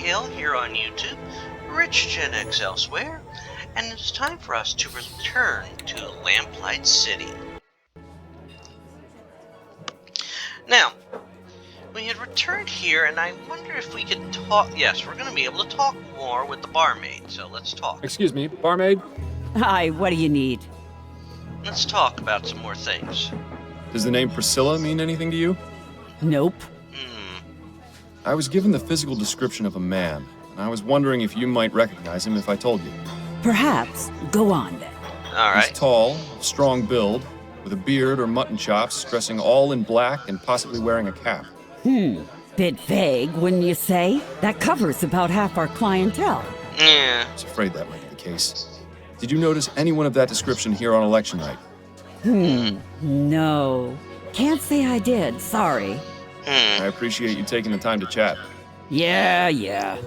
Hill here on YouTube, Rich Gen X elsewhere, and it's time for us to return to Lamplight City. Now, we had returned here, and I wonder if we could talk. Yes, we're going to be able to talk more with the barmaid, so let's talk. Excuse me, barmaid? Hi, what do you need? Let's talk about some more things. Does the name Priscilla mean anything to you? Nope. I was given the physical description of a man, and I was wondering if you might recognize him if I told you. Perhaps. Go on, then. All right. He's tall, of strong build, with a beard or mutton chops, dressing all in black and possibly wearing a cap. Bit vague, wouldn't you say? That covers about half our clientele. Yeah. I was afraid that might be the case. Did you notice anyone of that description here on election night? No. Can't say I did, sorry. I appreciate you taking the time to chat. Yeah.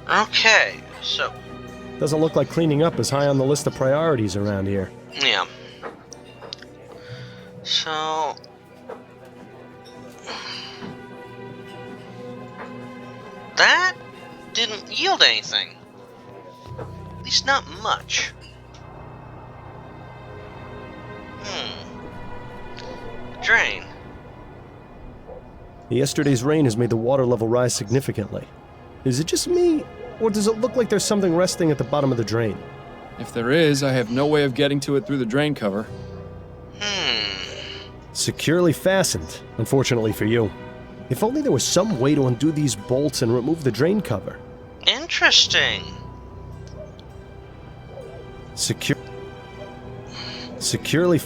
Okay, so, Doesn't look like cleaning up is high on the list of priorities around here. yeah. So, that didn't yield anything. At least not much. Drain. Yesterday's rain has made the water level rise significantly. Is it just me, or does it look like there's something resting at the bottom of the drain? If there is, I have no way of getting to it through the drain cover. Securely fastened, unfortunately for you. If only there was some way to undo these bolts and remove the drain cover. Interesting. Securely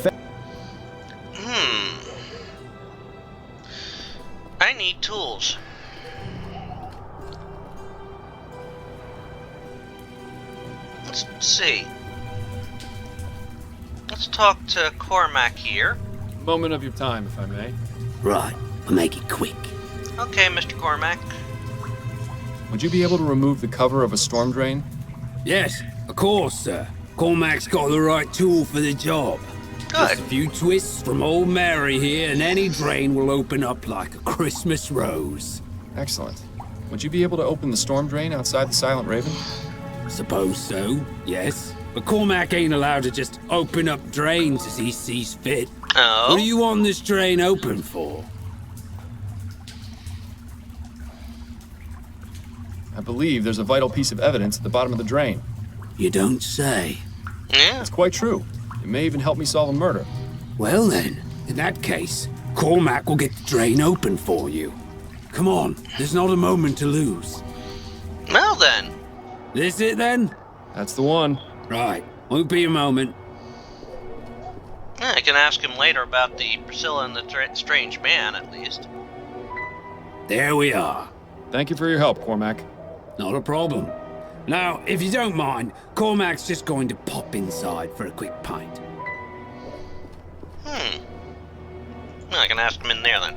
I need tools. Let's see. Let's talk to Cormac here. Moment of your time, if I may. Right, I'll make it quick. Okay, Mr. Cormac. Would you be able to remove the cover of a storm drain? Yes, of course, sir. Cormac's got the right tool for the job. Just a Good. few twists from old Mary here, and any drain will open up like a Christmas rose. Excellent. Would you be able to open the storm drain outside the Silent Raven? Suppose so, yes. But Cormac ain't allowed to just open up drains as he sees fit. Oh? What do you want this drain open for? I believe there's a vital piece of evidence at the bottom of the drain. You don't say. Yeah. It's quite true. It may even help me solve a murder. Well then, in that case, Cormac will get the drain open for you. Come on, there's not a moment to lose. Well then. This it then? That's the one. Right, won't be a moment. Yeah, I can ask him later about the Priscilla and the strange man, at least. There we are. Thank you for your help, Cormac. Not a problem. Now, if you don't mind, Cormac's just going to pop inside for a quick pint. Well, I can ask him in there then.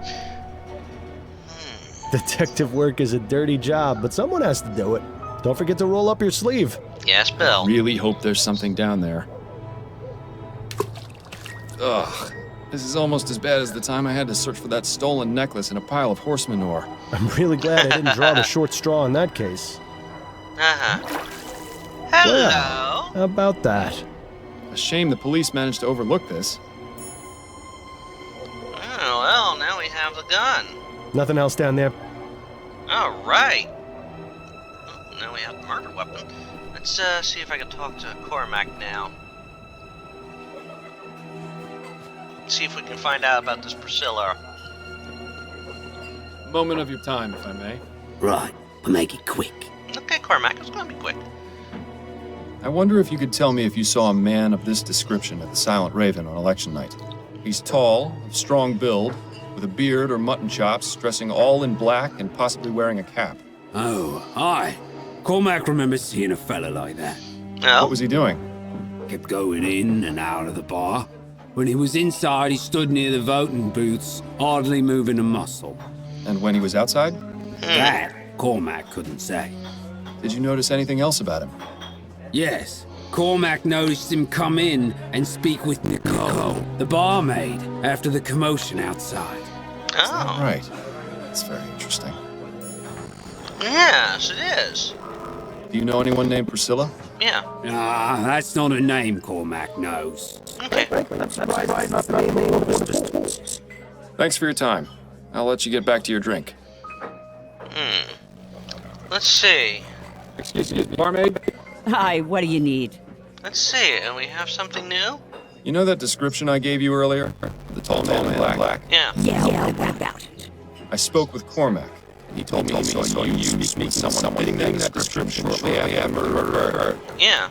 detective work is a dirty job, but someone has to do it. Don't forget to roll up your sleeve. Yes, Bill. Really hope there's something down there. Ugh. This is almost as bad as the time I had to search for that stolen necklace in a pile of horse manure. I'm really glad I didn't draw the short straw in that case. Hello. How about that? A shame the police managed to overlook this. Oh, well, now we have the gun. Nothing else down there? All right. Oh, now we have the murder weapon. Let's see if I can talk to Cormac now. See if we can find out about this Priscilla. Moment of your time, if I may. Right, I'll make it quick. Okay, Cormac, it's gonna be quick. I wonder if you could tell me if you saw a man of this description at the Silent Raven on election night. He's tall, of strong build, with a beard or mutton chops, dressing all in black and possibly wearing a cap. Oh, aye. Cormac remembers seeing a fella like that. Oh, What was he doing? Kept going in and out of the bar. When he was inside, he stood near the voting booths, hardly moving a muscle. And when he was outside? That, Cormac couldn't say. Did you notice anything else about him? Yes, Cormac noticed him come in and speak with Nicole, the barmaid, after the commotion outside. oh. Right. That's very interesting. Yes, it is. Do you know anyone named Priscilla? Yeah. Ah, that's not a name Cormac knows. Okay. Thanks for your time. I'll let you get back to your drink. Let's see. Excuse me, barmaid? Hi, what do you need? Let's see. And we have something new? You know that description I gave you earlier? The tall man in black? Yeah. Yeah, what about it? I spoke with Cormac. He told me you meet someone fitting that description shortly after murder. Yeah.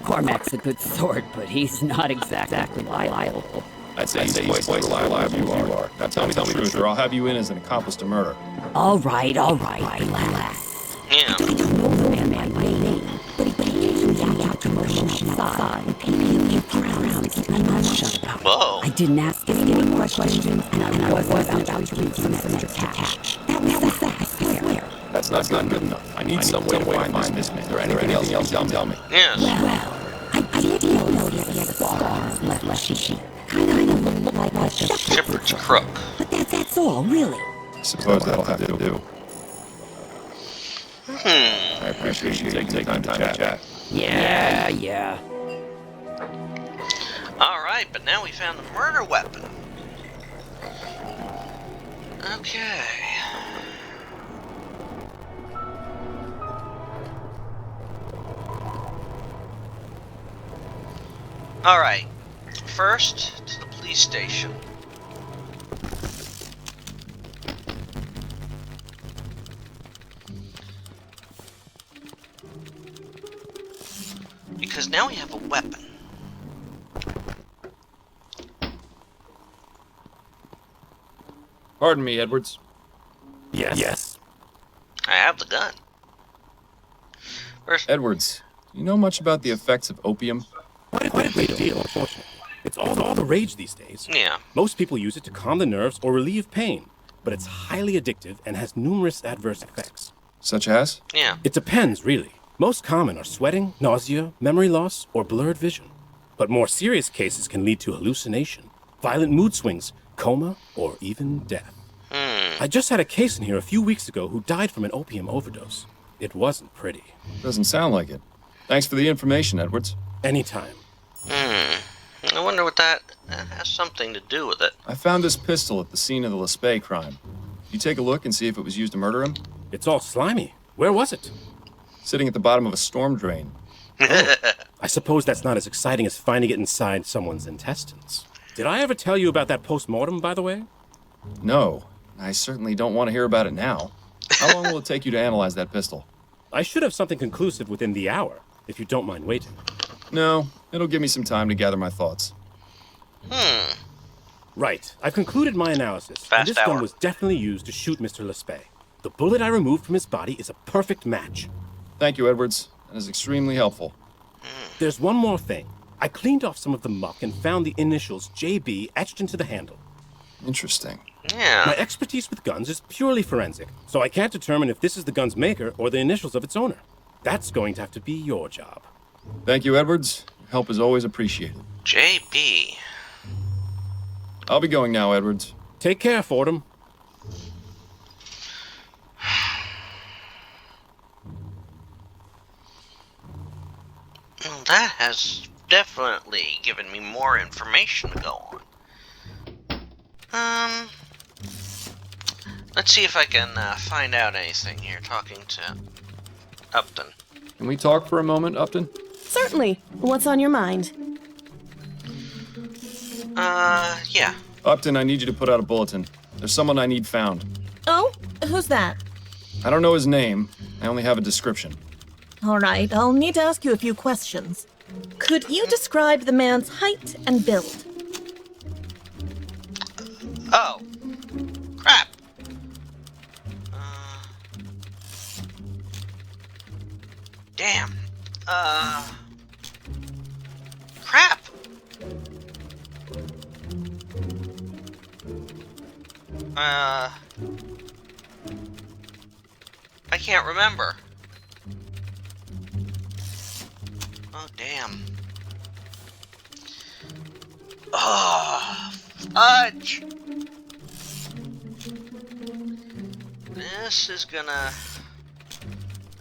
Cormac's a good sort, but he's not exactly reliable. I'd say he's quite reliable you are. Now tell me the truth, or I'll have you in as an accomplice to murder. All right, relax. Yeah. I don't know the man by name, but he gave me out commercial side and paid me around to keep my mouth shut up. Whoa. I didn't ask any questions, and I was about to read some extra cash. That was that, I swear. That's not good enough. I need some way to find this man. Is there anything else you can tell me? Yes. Well, I did notice he had a scar on his left cheek. Kind of looked like a Shepherd's crook. But that's all, really. I suppose that'll have to do. I appreciate you taking time to chat. Yeah. Alright, but now we found the murder weapon. Okay. Alright. First, to the police station. Because now we have a weapon. Pardon me, Edwards. Yes. I have the gun. First, Edwards, do you know much about the effects of opium? Quite a great deal, unfortunately. It's all the rage these days. yeah. Most people use it to calm the nerves or relieve pain, but it's highly addictive and has numerous adverse effects. Such as? Yeah. It depends, really. Most common are sweating, nausea, memory loss, or blurred vision. But more serious cases can lead to hallucination, violent mood swings, coma, or even death. I just had a case in here a few weeks ago who died from an opium overdose. It wasn't pretty. Doesn't sound like it. Thanks for the information, Edwards. Anytime. I wonder what that has something to do with it. I found this pistol at the scene of the Lespay crime. You take a look and see if it was used to murder him? It's all slimy. Where was it? Sitting at the bottom of a storm drain. I suppose that's not as exciting as finding it inside someone's intestines. Did I ever tell you about that post-mortem, by the way? No, I certainly don't want to hear about it now. How long will it take you to analyze that pistol? I should have something conclusive within the hour, if you don't mind waiting. No, it'll give me some time to gather my thoughts. Right. I've concluded my analysis, Fast and this hour. gun was definitely used to shoot Mr. Lespay. The bullet I removed from his body is a perfect match. Thank you, Edwards. That is extremely helpful. There's one more thing. I cleaned off some of the muck and found the initials JB etched into the handle. Interesting. My Yeah. expertise with guns is purely forensic, so I can't determine if this is the gun's maker or the initials of its owner. That's going to have to be your job. Thank you, Edwards. Your help is always appreciated. JB. I'll be going now, Edwards. Take care, Fordham. Well, that has definitely given me more information to go on. Let's see if I can find out anything here talking to Upton. Can we talk for a moment, Upton? Certainly. What's on your mind? Yeah. Upton, I need you to put out a bulletin. There's someone I need found. Oh, who's that? I don't know his name. I only have a description. All right, I'll need to ask you a few questions. Could you describe the man's height and build? Oh. Crap. Damn. Crap. I can't remember. Oh, damn. Oh, fudge. this is gonna...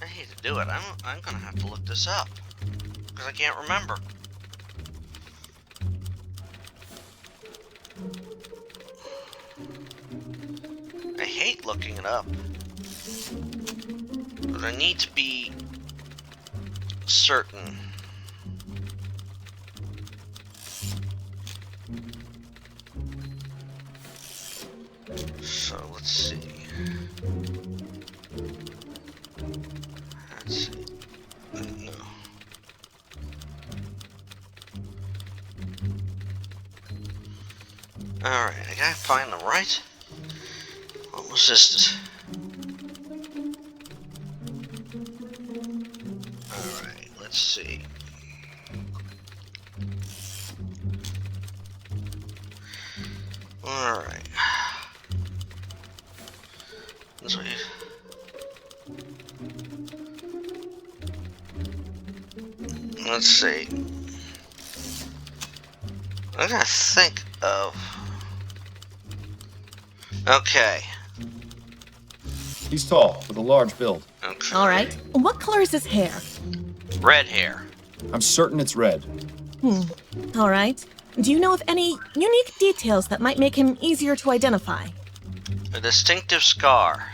I hate to do it. I'm gonna have to look this up. Because I can't remember. I hate looking it up. But I need to be certain. So let's see. Let's see. No. Alright, I gotta find the right. What was this? Alright, let's see. Alright. This way. Let's see. I gotta think of... Okay. He's tall, with a large build. Okay. All right. What color is his hair? Red hair. I'm certain it's red. All right. Do you know of any unique details that might make him easier to identify? A distinctive scar.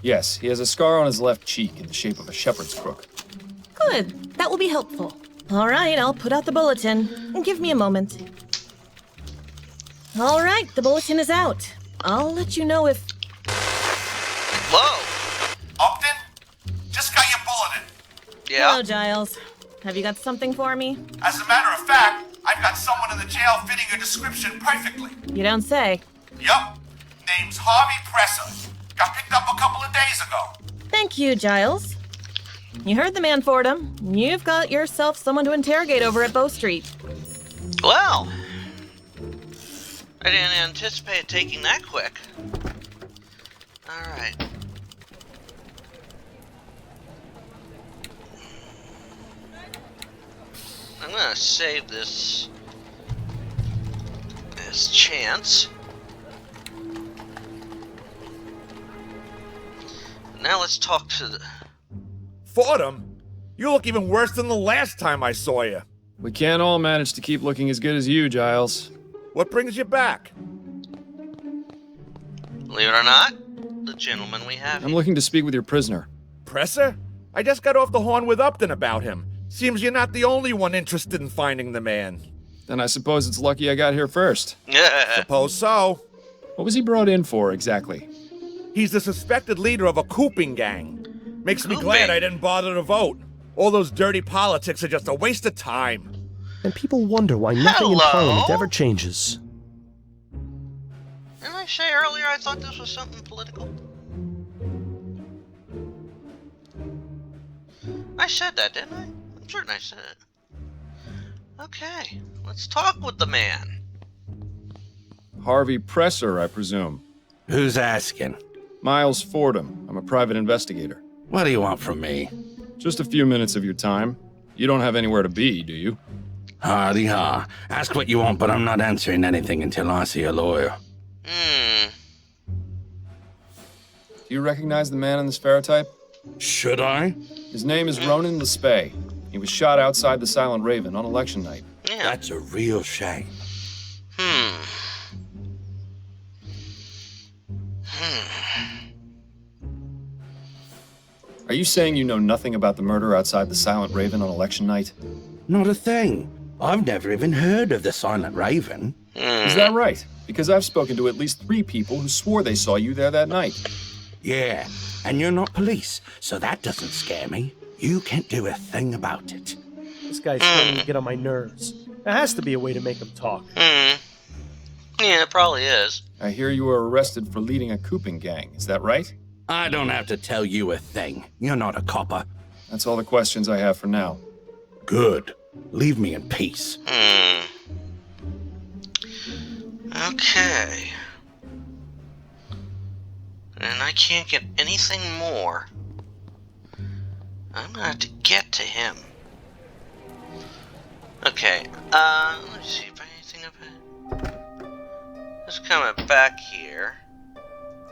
Yes, he has a scar on his left cheek in the shape of a shepherd's crook. Good. That will be helpful. All right, I'll put out the bulletin. Give me a moment. All right, the bulletin is out. I'll let you know if... Whoa! Upton? Just got your bulletin. Yeah? Hello, Giles. Have you got something for me? As a matter of fact, I've got someone in the jail fitting your description perfectly. You don't say. Yup. Name's Harvey Presser. Got picked up a couple of days ago. Thank you, Giles. You heard the man, Fordham. You've got yourself someone to interrogate over at Bow Street. Well, I didn't anticipate taking that quick. Alright. I'm gonna save this as chance. Now let's talk to the... Fordham? You look even worse than the last time I saw you. We can't all manage to keep looking as good as you, Giles. What brings you back? Believe it or not, the gentleman we have I'm here. looking to speak with your prisoner. Presser? I just got off the horn with Upton about him. Seems you're not the only one interested in finding the man. Then I suppose it's lucky I got here first. Suppose so. What was he brought in for, exactly? He's the suspected leader of a cooping gang. Makes me Cooping? glad I didn't bother to vote. All those dirty politics are just a waste of time. And people wonder why nothing in Hello? Parliament ever changes. Didn't I say earlier I thought this was something political? I said that, didn't I? I'm certain I said it. Okay, let's talk with the man. Harvey Presser, I presume. Who's asking? Miles Fordham. I'm a private investigator. What do you want from me? Just a few minutes of your time. You don't have anywhere to be, do you? Hardy ha. Ask what you want, but I'm not answering anything until I see a lawyer. Do you recognize the man in this ferrotype? Should I? His name is Ronan Lespay. He was shot outside the Silent Raven on election night. Yeah. That's a real shame. Are you saying you know nothing about the murder outside the Silent Raven on election night? Not a thing. I've never even heard of the Silent Raven. Is that right? Because I've spoken to at least 3 people who swore they saw you there that night. Yeah, and you're not police, so that doesn't scare me. You can't do a thing about it. This guy's starting to get on my nerves. There has to be a way to make him talk. Yeah, it probably is. I hear you were arrested for leading a cooping gang. Is that right? I don't have to tell you a thing. You're not a copper. That's all the questions I have for now. Good. Leave me in peace. Okay. And I can't get anything more. I'm gonna have to get to him. Okay, let's see if anything of it. Just coming back here.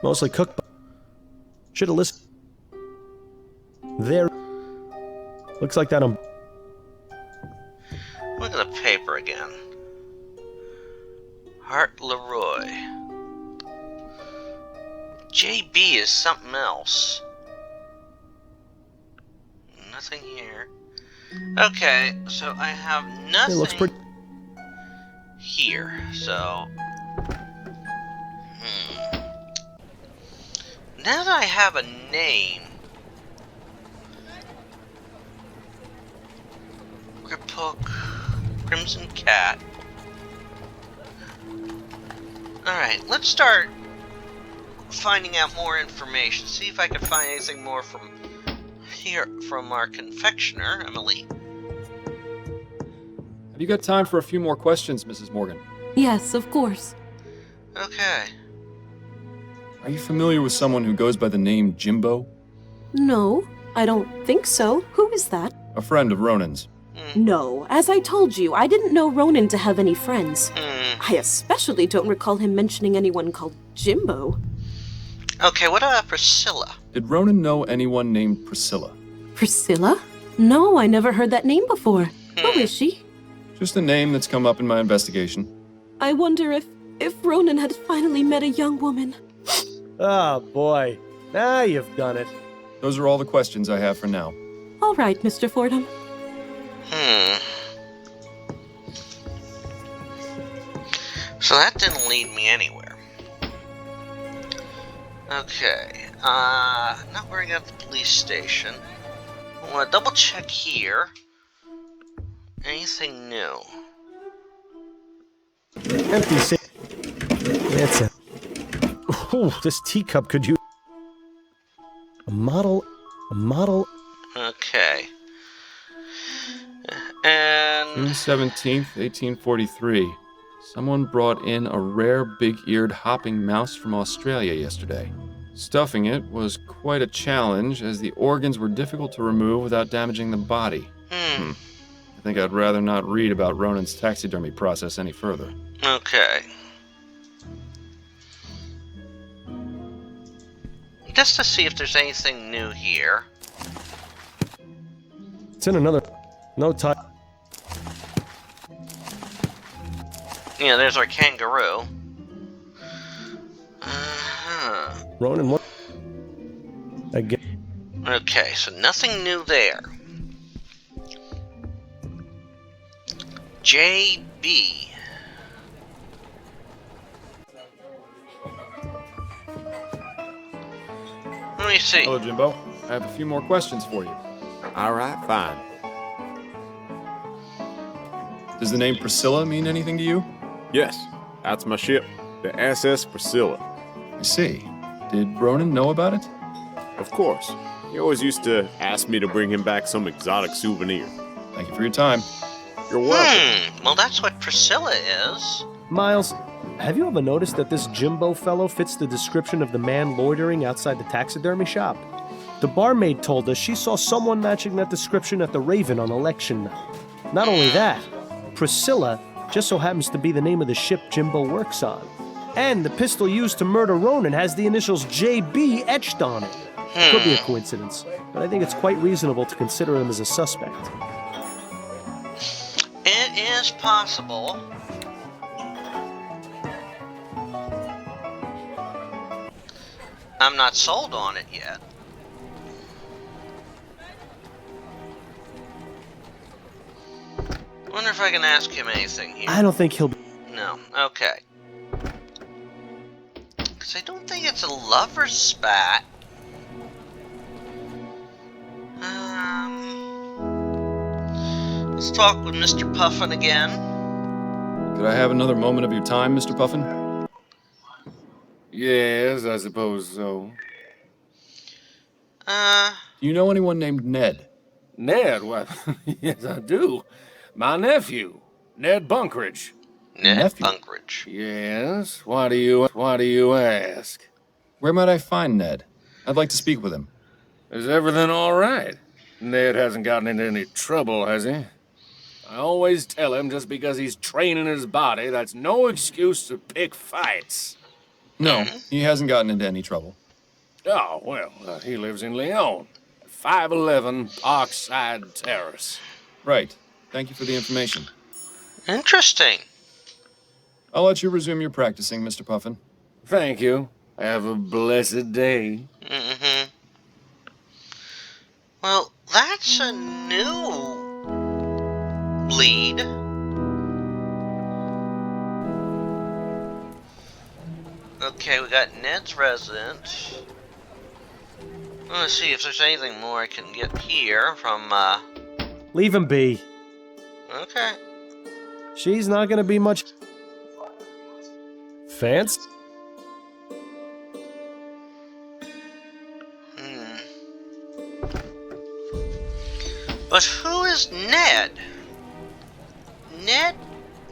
Mostly cooked. Should have listened. There. Looks like that on. Look at the paper again. Hart Leroy. JB is something else. Nothing here. Okay, so I have nothing. It looks pretty. Here, so. Now that I have a name. Grip Hook. Crimson Cat. Alright, let's start finding out more information. See if I can find anything more from here from our confectioner, Emily. Have you got time for a few more questions, Mrs. Morgan? Yes, of course. Okay. Are you familiar with someone who goes by the name Jimbo? No, I don't think so. Who is that? A friend of Ronan's. No, as I told you, I didn't know Ronan to have any friends. I especially don't recall him mentioning anyone called Jimbo. Okay, what about Priscilla? Did Ronan know anyone named Priscilla? Priscilla? No, I never heard that name before. Who is she? Just a name that's come up in my investigation. I wonder if Ronan had finally met a young woman. Oh, boy. Now you've done it. Those are all the questions I have for now. All right, Mr. Fordham. So that didn't lead me anywhere. Okay, not worrying at the police station. I want to double check here. Anything new? Empty safe. That's it. Ooh, this teacup could use a model. Okay. And June 17th, 1843. Someone brought in a rare big-eared hopping mouse from Australia yesterday. Stuffing it was quite a challenge, as the organs were difficult to remove without damaging the body. I think I'd rather not read about Ronan's taxidermy process any further. okay. Just to see if there's anything new here. It's in another. No time. Yeah, there's our kangaroo. Ronan, what? Again. Okay, so nothing new there. JB. Let me see. Hello, Jimbo. I have a few more questions for you. All right, fine. Does the name Priscilla mean anything to you? Yes, that's my ship, the SS Priscilla. I see. Did Ronan know about it? Of course. He always used to ask me to bring him back some exotic souvenir. Thank you for your time. You're welcome. Well, that's what Priscilla is. Miles, have you ever noticed that this Jimbo fellow fits the description of the man loitering outside the taxidermy shop? The barmaid told us she saw someone matching that description at the Raven on election night. Not only that, Priscilla just so happens to be the name of the ship Jimbo works on. And the pistol used to murder Ronan has the initials JB etched on it. Could be a coincidence, but I think it's quite reasonable to consider him as a suspect. It is possible. I'm not sold on it yet. Wonder if I can ask him anything here. I don't think he'll be... No, okay. Because I don't think it's a lover's spat. Let's talk with Mr. Puffin again. Could I have another moment of your time, Mr. Puffin? Yes, I suppose so. Do you know anyone named Ned? Ned? Well, yes, I do. My nephew, Ned Bunkridge. Ned Bunkridge. Yes. Why do you ask? Where might I find Ned? I'd like to speak with him. Is everything all right? Ned hasn't gotten into any trouble, has he? I always tell him just because he's training his body, that's no excuse to pick fights. No, he hasn't gotten into any trouble. Oh, well, he lives in Lyon. 511 Parkside Terrace. Right. Thank you for the information. Interesting. I'll let you resume your practicing, Mr. Puffin. Thank you. Have a blessed day. Mm-hmm. Well, that's a new lead. Okay, we got Ned's residence. Let's see if there's anything more I can get here from, Leave him be. Okay. She's not gonna be much... Fancy? But who is Ned? Ned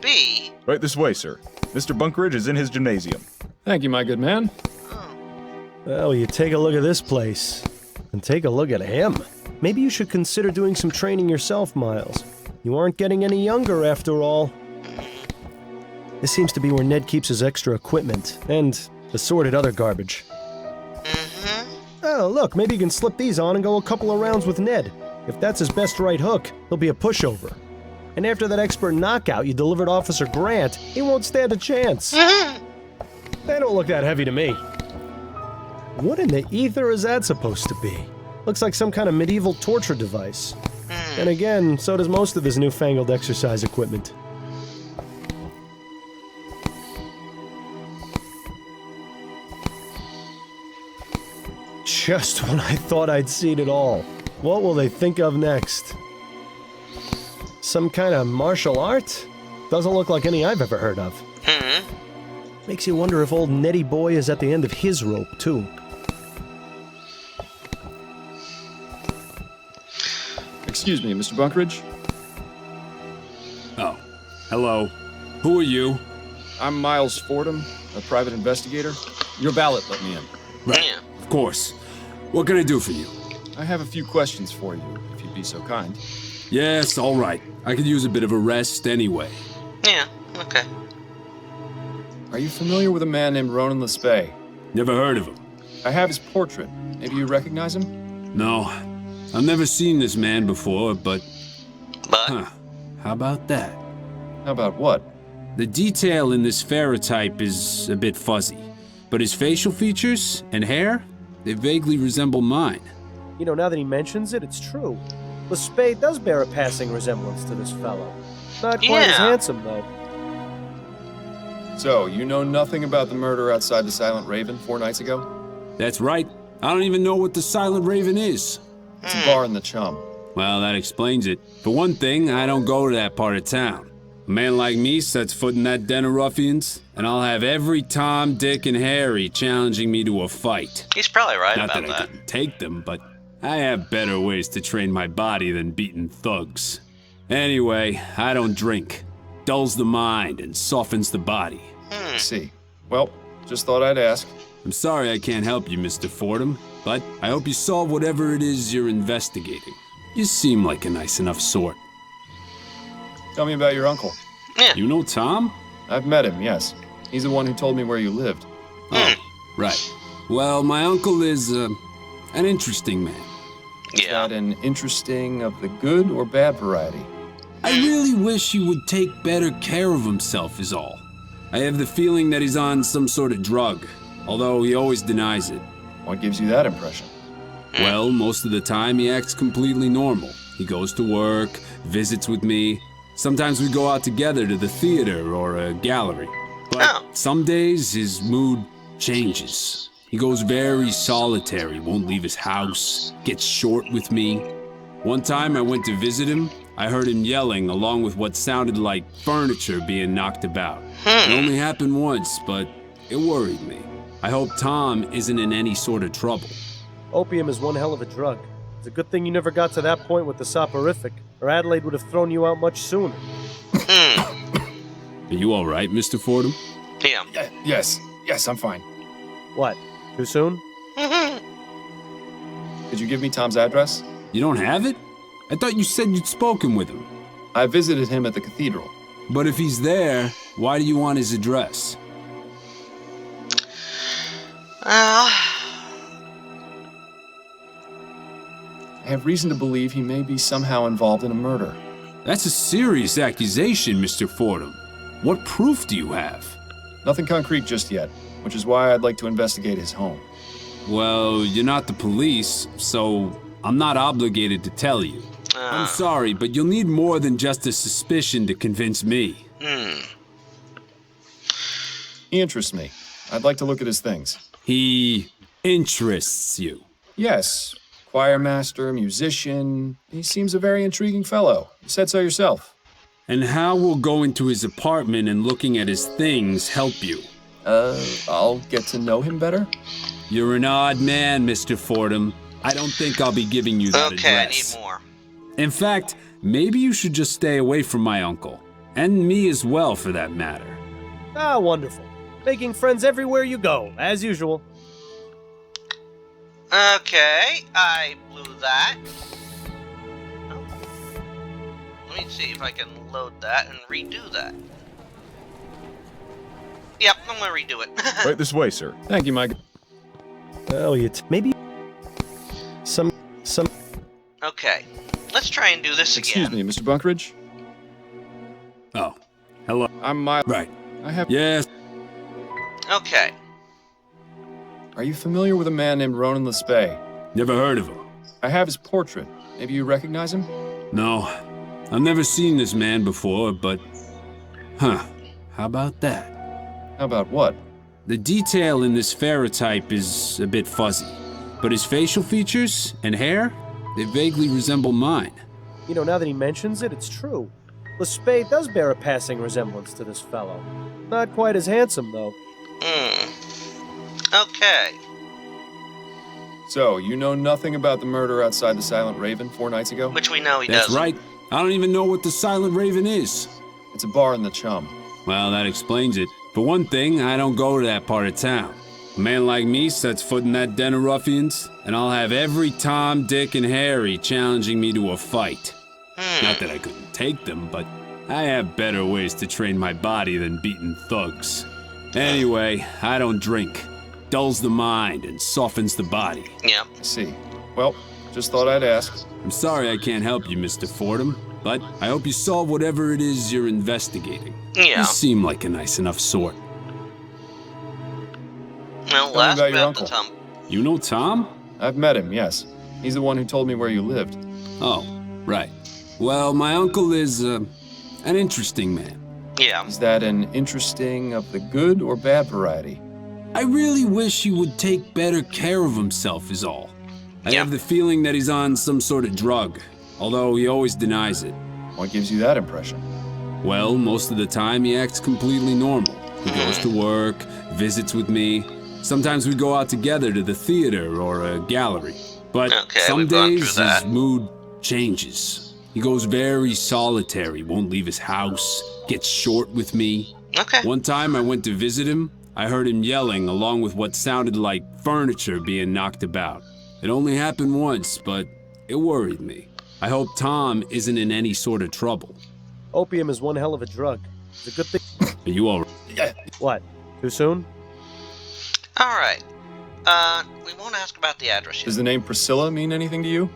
B? Right this way, sir. Mr. Bunkridge is in his gymnasium. Thank you, my good man. Well, you take a look at this place, and take a look at him. Maybe you should consider doing some training yourself, Miles. You aren't getting any younger, after all. This seems to be where Ned keeps his extra equipment, and assorted other garbage. Oh, look, maybe you can slip these on and go a couple of rounds with Ned. If that's his best right hook, he'll be a pushover. And after that expert knockout you delivered Officer Grant, he won't stand a chance. They don't look that heavy to me. What in the ether is that supposed to be? Looks like some kind of medieval torture device. And again, so does most of his newfangled exercise equipment. Just when I thought I'd seen it all. What will they think of next? Some kind of martial art? Doesn't look like any I've ever heard of. Makes you wonder if old Nettie boy is at the end of his rope, too. Excuse me, Mr. Bunkridge? Oh, hello. Who are you? I'm Miles Fordham, a private investigator. Your valet let me in. Right, of course. What can I do for you? I have a few questions for you, if you'd be so kind. Yes, all right. I could use a bit of a rest anyway. Yeah, okay. Are you familiar with a man named Ronan Lespay? Never heard of him. I have his portrait. Maybe you recognize him? No. I've never seen this man before, but... But? How about that? How about what? The detail in this ferrotype is a bit fuzzy, but his facial features and hair, they vaguely resemble mine. You know, now that he mentions it, it's true. Lespay does bear a passing resemblance to this fellow. Not quite as handsome, though. So, you know nothing about the murder outside the Silent Raven 4 nights ago? That's right. I don't even know what the Silent Raven is. It's a bar in the Chum. Well, that explains it. For one thing, I don't go to that part of town. A man like me sets foot in that den of ruffians, and I'll have every Tom, Dick, and Harry challenging me to a fight. He's probably right Not about that I couldn't take them, but I have better ways to train my body than beating thugs. Anyway, I don't drink. Dulls the mind and softens the body. I see. Well, just thought I'd ask. I'm sorry I can't help you, Mr. Fordham, but I hope you solve whatever it is you're investigating. You seem like a nice enough sort. Tell me about your uncle. Yeah. You know Tom? I've met him, yes. He's the one who told me where you lived. Oh, right. Well, my uncle is, an interesting man. Is that an interesting of the good or bad variety? I really wish he would take better care of himself is all. I have the feeling that he's on some sort of drug, although he always denies it. What gives you that impression? Well, most of the time he acts completely normal. He goes to work, visits with me. Sometimes we go out together to the theater or a gallery. But some days his mood changes. He goes very solitary, won't leave his house, gets short with me. One time I went to visit him. I heard him yelling along with what sounded like furniture being knocked about. It only happened once, but it worried me. I hope Tom isn't in any sort of trouble. Opium is one hell of a drug. It's a good thing you never got to that point with the soporific, or Adelaide would have thrown you out much sooner. Are you all right, Mr. Fordham? Yeah. Yes, I'm fine. What? Too soon? Could you give me Tom's address? You don't have it? I thought you said you'd spoken with him. I visited him at the cathedral. But if he's there, why do you want his address? I have reason to believe he may be somehow involved in a murder. That's a serious accusation, Mr. Fordham. What proof do you have? Nothing concrete just yet, which is why I'd like to investigate his home. Well, you're not the police, so I'm not obligated to tell you. I'm sorry, but you'll need more than just a suspicion to convince me. He interests me. I'd like to look at his things. He interests you? Yes. Choir master, musician. He seems a very intriguing fellow. You said so yourself. And how will going to his apartment and looking at his things help you? I'll get to know him better? You're an odd man, Mr. Fordham. I don't think I'll be giving you that address. I need more. In fact, maybe you should just stay away from my uncle. And me as well, for that matter. Ah, wonderful. Making friends everywhere you go, as usual. Okay, I blew that. Oh. Let me see if I can load that and redo that. Yep, I'm gonna redo it. Right this way, sir. Thank you, Mike. Well, maybe some. Okay, let's try and do this Excuse again. me, Mr. Bunkridge? Oh, hello. I'm Miles. Right. I have... Yes. Okay. Are you familiar with a man named Ronan Lespay? Never heard of him. I have his portrait. Maybe you recognize him? No. I've never seen this man before, but... Huh. How about that? How about what? The detail in this ferrotype is a bit fuzzy, but his facial features and hair, they vaguely resemble mine. You know, now that he mentions it, it's true. Lespay does bear a passing resemblance to this fellow. Not quite as handsome, though. Okay. So, you know nothing about the murder outside the Silent Raven 4 nights ago? Which we know he That's doesn't. right. I don't even know what the Silent Raven is. It's a bar in the Chum. Well, that explains it. For one thing, I don't go to that part of town. A man like me sets foot in that den of ruffians, and I'll have every Tom, Dick, and Harry challenging me to a fight. Not that I couldn't take them, but I have better ways to train my body than beating thugs. Anyway, I don't drink. Dulls the mind and softens the body. Yeah. I see. Well, just thought I'd ask. I'm sorry I can't help you, Mr. Fordham, but I hope you solve whatever it is you're investigating. Yeah. You seem like a nice enough sort. Well, Tell me last about your about uncle. the Tom. You know Tom? I've met him, yes. He's the one who told me where you lived. Oh, right. Well, my uncle is, an interesting man. Yeah. Is that an interesting of the good or bad variety? I really wish he would take better care of himself is all. I have the feeling that he's on some sort of drug, although he always denies it. What gives you that impression? Well, most of the time he acts completely normal. He goes to work, visits with me. Sometimes we go out together to the theater or a gallery. But some days his mood changes. He goes very solitary, won't leave his house, gets short with me. One time I went to visit him, I heard him yelling along with what sounded like furniture being knocked about. It only happened once, but it worried me. I hope Tom isn't in any sort of trouble. Opium is one hell of a drug. It's a good thing. Are you all right? Yeah. What? Too soon? Alright. We won't ask about the address yet. Does the name Priscilla mean anything to you?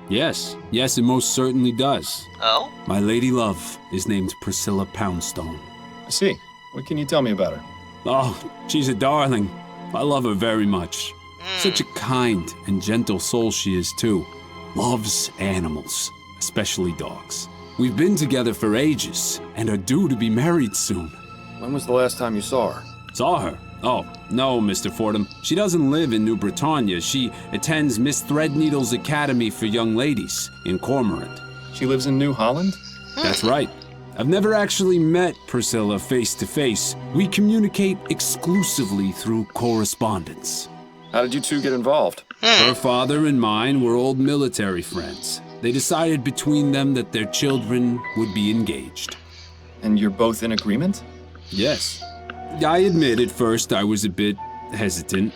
Yes, it most certainly does. Oh? My lady love is named Priscilla Poundstone. I see. What can you tell me about her? Oh, she's a darling. I love her very much. Such a kind and gentle soul she is, too. Loves animals, especially dogs. We've been together for ages and are due to be married soon. When was the last time you saw her? Saw her? Oh, no, Mr. Fordham. She doesn't live in New Britannia. She attends Miss Threadneedle's Academy for Young Ladies in Cormorant. She lives in New Holland? That's right. I've never actually met Priscilla face to face. We communicate exclusively through correspondence. How did you two get involved? Her father and mine were old military friends. They decided between them that their children would be engaged. And you're both in agreement? Yes. I admit at first I was a bit hesitant,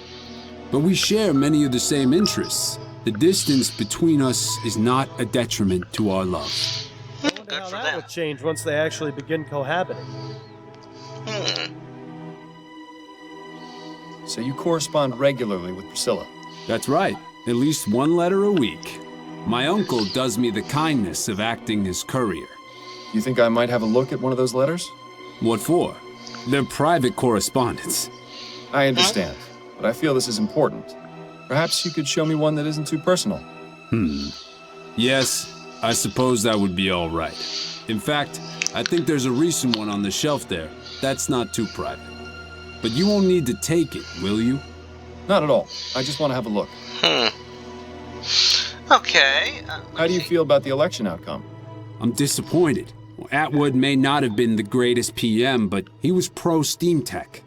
but we share many of the same interests. The distance between us is not a detriment to our love. I wonder how that will change once they actually begin cohabiting. So you correspond regularly with Priscilla? That's right. At least one letter a week. My uncle does me the kindness of acting as courier. You think I might have a look at one of those letters? What for? They're private correspondence. I understand, but I feel this is important. Perhaps you could show me one that isn't too personal. Yes, I suppose that would be all right. In fact, I think there's a recent one on the shelf there. That's not too private. But you won't need to take it, will you? Not at all. I just want to have a look. Okay. How do you feel about the election outcome? I'm disappointed. Atwood may not have been the greatest PM, but he was pro-Steam Tech.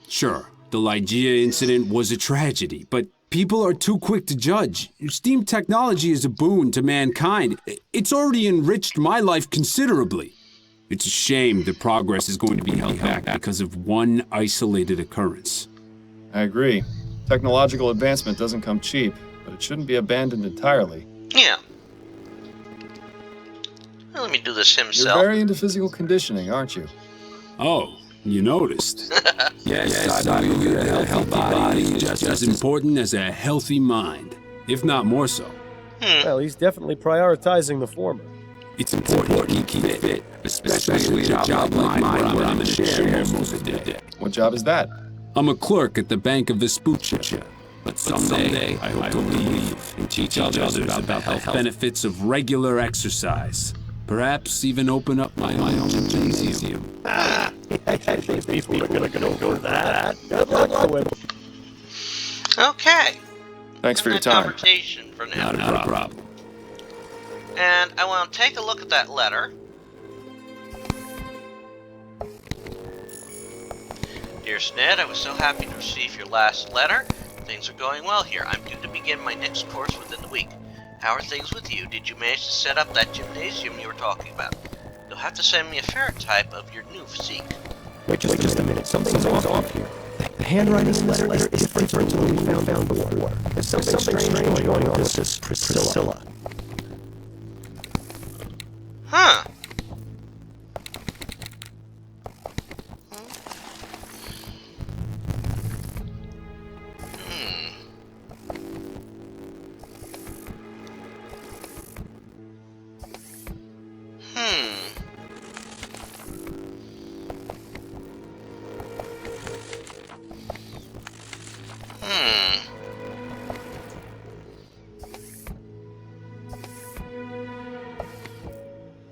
Sure, the Ligeia incident was a tragedy, but people are too quick to judge. Steam technology is a boon to mankind. It's already enriched my life considerably. It's a shame that progress is going to be held back because of one isolated occurrence. I agree. Technological advancement doesn't come cheap, but it shouldn't be abandoned entirely. Yeah. Well, let me do this himself. You're very into physical conditioning, aren't you? Oh, you noticed. Yes, I believe a healthy body is just as important as a healthy mind, if not more so. Well, he's definitely prioritizing the former. It's important to keep fit, especially at a job like mine where I'm in a chair most of the day. What job is that? I'm a clerk at the Bank of Vespuccia. But someday, I hope to leave and teach others about the health benefits of regular exercise. Perhaps even open up my own gymnasium. I think people are going to go for that. Good luck with it. Okay. Thanks for your time. Conversation for now. Not a problem. And I want to take a look at that letter. Dear Sned, I was so happy to receive your last letter. Things are going well here. I'm due to begin my next course within the week. How are things with you? Did you manage to set up that gymnasium you were talking about? You'll have to send me a ferrotype of your new physique. Wait just a minute. Something's off here. The handwriting in this letter is different from what we found before. There's something strange going on with this Priscilla. Huh.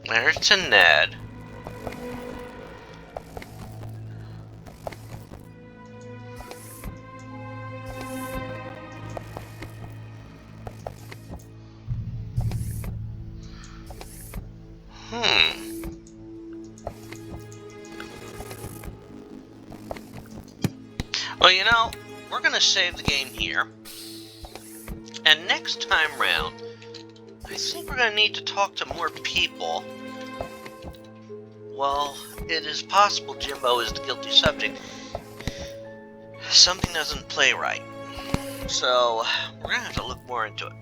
There's to Ned. Well, you know, we're gonna save the game here. And next time round, I think we're gonna need to talk to more people. Well, it is possible Jimbo is the guilty subject. Something doesn't play right. So, we're gonna have to look more into it.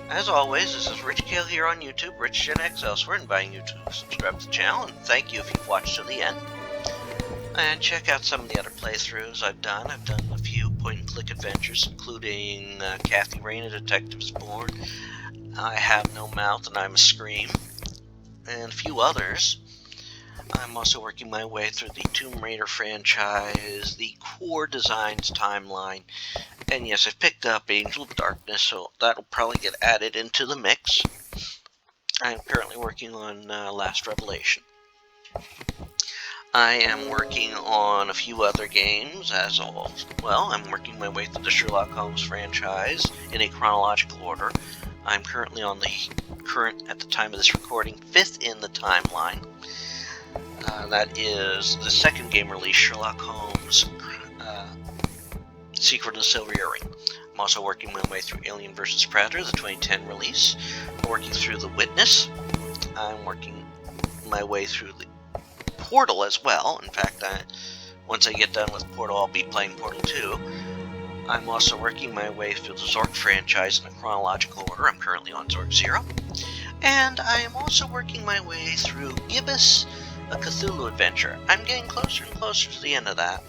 As always, this is Rich Kale here on YouTube, Rich Gen X elsewhere, inviting you to subscribe to the channel, and thank you if you've watched to the end. And check out some of the other playthroughs I've done. I've done a few point-and-click adventures, including Kathy Rain, A Detective's Born, I Have No Mouth and I'm a Scream, and a few others. I'm also working my way through the Tomb Raider franchise, the Core Designs timeline, and yes, I've picked up Angel of Darkness, so that'll probably get added into the mix. I'm currently working on Last Revelation. I am working on a few other games as well. I'm working my way through the Sherlock Holmes franchise in a chronological order. I'm currently on the current, at the time of this recording, 5th in the timeline. That is the second game release, Sherlock Holmes Secret of the Silver Earring. I'm also working my way through Alien vs. Predator, the 2010 release. Working through The Witness. I'm working my way through the Portal as well. In fact, once I get done with Portal, I'll be playing Portal 2. I'm also working my way through the Zork franchise in a chronological order. I'm currently on Zork 0. And I am also working my way through Gibbous, a Cthulhu adventure. I'm getting closer and closer to the end of that.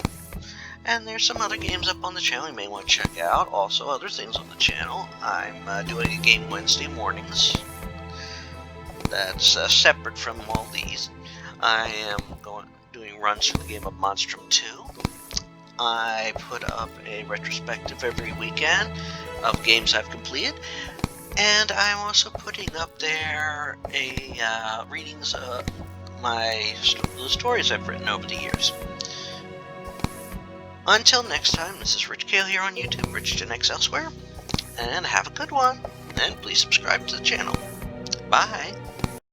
And there's some other games up on the channel you may want to check out. Also, other things on the channel. I'm doing a game Wednesday mornings. That's separate from all these. I am doing runs for the game of Monstrum 2. I put up a retrospective every weekend of games I've completed. And I'm also putting up there a readings of the stories I've written over the years. Until next time, this is Rich Kale here on YouTube, Rich Gen X elsewhere, and have a good one, and please subscribe to the channel. Bye!